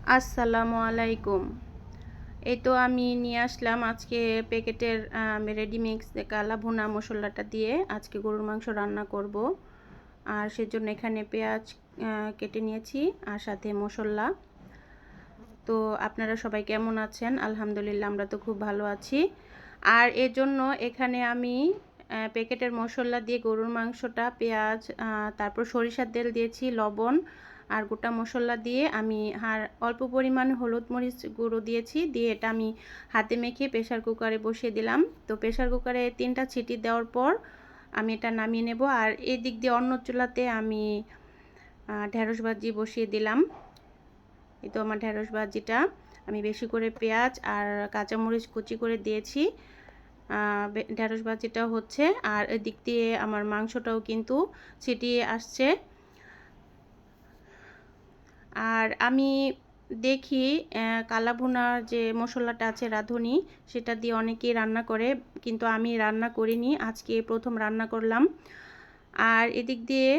আসসালামু আলাইকুম। এই তো আমি নিয়ে আসলাম আজকে প্যাকেটের রেডিমিক্স কালা ভুনা মশলাটা দিয়ে আজকে গরুর মাংস রান্না করব। আর সেজন্য এখানে পেঁয়াজ কেটে নিয়েছি আর সাথে মশলা। তো আপনারা সবাই কেমন আছেন? আলহামদুলিল্লাহ, আমরা তো খুব ভালো আছি। আর এর জন্য এখানে আমি প্যাকেটের মশলা দিয়ে গরুর মাংসটা, পেঁয়াজ, তারপর সরিষার তেল দিয়েছি, লবণ আর গোটা মশলা দিয়ে আমি আর অল্প পরিমাণ হলুদ মরিচ গুঁড়ো দিয়েছি, দিয়ে এটা আমি হাতে মেখে প্রেসার কুকারে বসিয়ে দিলাম। তো প্রেসার কুকারে 3টা সিটি দেওয়ার পর আমি এটা নামিয়ে নেব। আর এই দিক দিয়ে অন্য চুলাতে আমি ঢেঁড়স ভাজি বসিয়ে দিলাম। এই তো আমার ঢেঁড়স ভাজিটা আমি বেশি করে পেঁয়াজ আর কাঁচামরিচ কুচি করে দিয়েছি। ঢেঁড়স ভাজিটা হচ্ছে, আর এদিক দিয়ে আমার মাংসটাও কিন্তু ছিটিয়ে আসছে। আর আমি দেখি কালা ভুনার যে মশলাটা আছে রাঁধুনি, সেটা দিয়ে অনেকেই রান্না করে, কিন্তু আমি রান্না করিনি, আজকে প্রথম রান্না করলাম। আর এদিক দিয়ে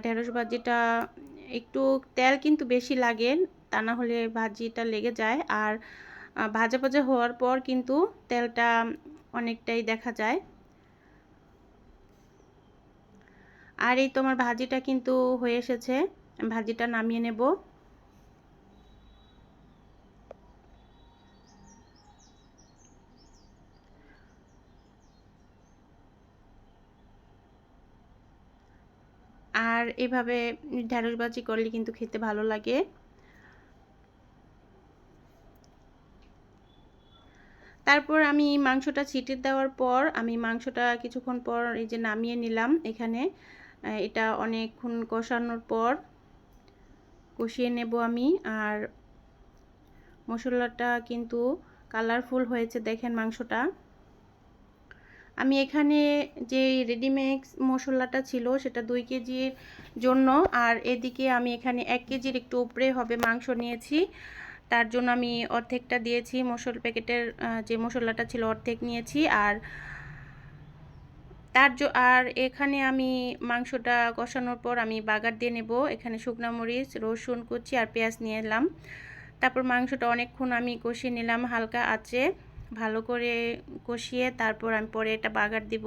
ঢেঁড়স ভাজিটা একটু তেল কিন্তু বেশি লাগে, তা না হলে ভাজিটা লেগে যায়। আর ভাজা ভাজা হওয়ার পর কিন্তু তেলটা অনেকটাই দেখা যায়। আর এই তোমার ভাজিটা কিন্তু হয়ে এসেছে, ভাজিটা নামিয়ে নেব। আর এভাবে ঢেঁড়স ভাজি করলে কিন্তু খেতে ভালো লাগে। তারপর আমি মাংসটা ছিটিয়ে দেওয়ার পর আমি মাংসটা কিছুক্ষণ পর এই যে নামিয়ে নিলাম। এখানে এটা অনেকক্ষণ কষানোর পর কষিয়ে নেব আমি। আর মশলাটা কিন্তু কালারফুল হয়েছে, দেখেন মাংসটা। আমি এখানে যে রেডিমিক্স মশলাটা ছিল সেটা 2 কেজির জন্য, আর এদিকে আমি এখানে 1 কেজির একটু উপরে হবে মাংস নিয়েছি। তার জন্য আমি অর্ধেকটা দিয়েছি, প্যাকেটের যে মশলাটা ছিল অর্ধেক নিয়েছি। আর আর এখানে আমি মাংসটা কষানোর পর আমি বাগার দিয়ে নেব। এখানে শুকনো মরিচ, রসুন কুচি আর পেঁয়াজ নিয়ে এলাম। তারপর মাংসটা অনেকক্ষণ আমি কষিয়ে নিলাম হালকা আঁচে, ভালো করে কষিয়ে তারপর আমি পরে এটা বাগার দিব।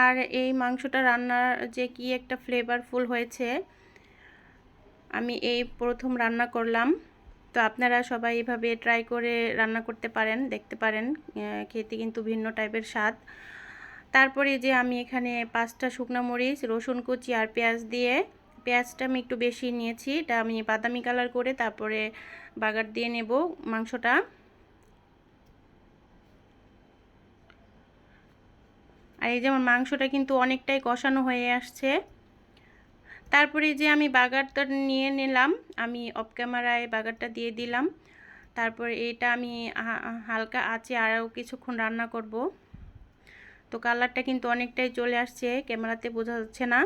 আর এই মাংসটা রান্নার যে কি একটা ফ্লেভারফুল হয়েছে, আমি এই প্রথম রান্না করলাম। তো আপনারা সবাই এভাবে ট্রাই করে রান্না করতে পারেন, দেখতে পারেন, খেতে কিন্তু ভিন্ন টাইপের স্বাদ। তারপরে যে আমি এখানে 5টা শুকনো মরিচ, রসুন কুচি আর পেঁয়াজ দিয়ে, পেঁয়াজটা আমি একটু বেশি নিয়েছি, এটা আমি বাদামি কালার করে তারপরে বাগার দিয়ে নেব মাংসটা। আর এই যেমন মাংসটা কিন্তু অনেকটাই কষানো হয়ে আসছে। তারপরে যে আমি বাগারটা নিয়ে নিলাম, আমি অফ ক্যামেরায় বাগারটা দিয়ে দিলাম। তারপর এটা আমি হালকা আঁচে আরও কিছুক্ষণ রান্না করব। তো কালারটা কিন্তু অনেকটাই চলে আসছে, ক্যামেরাতে বোঝা যাচ্ছে না।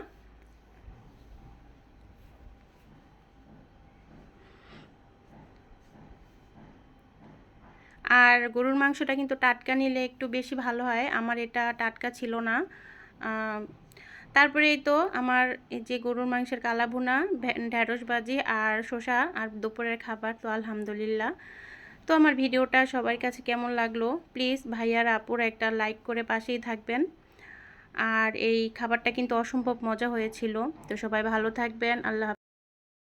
আর গরুর মাংসটা কিন্তু টাটকা নিলে একটু বেশি ভালো হয়, আমার এটা টাটকা ছিল না। তারপরে এই তো আমার এই যে গরুর মাংসের কালা ভুনা, ঢেঁড়স ভাজি আর শসা আর দুপুরের খাবার। তো আলহামদুলিল্লাহ। তো আমার ভিডিওটা সবার কাছে কেমন লাগলো, প্লিজ ভাইয়ার আপুরা একটা লাইক করে পাশেই থাকবেন। আর এই খাবারটা কিন্তু অসম্ভব মজা হয়েছিল। তো সবাই ভালো থাকবেন। আল্লাহ।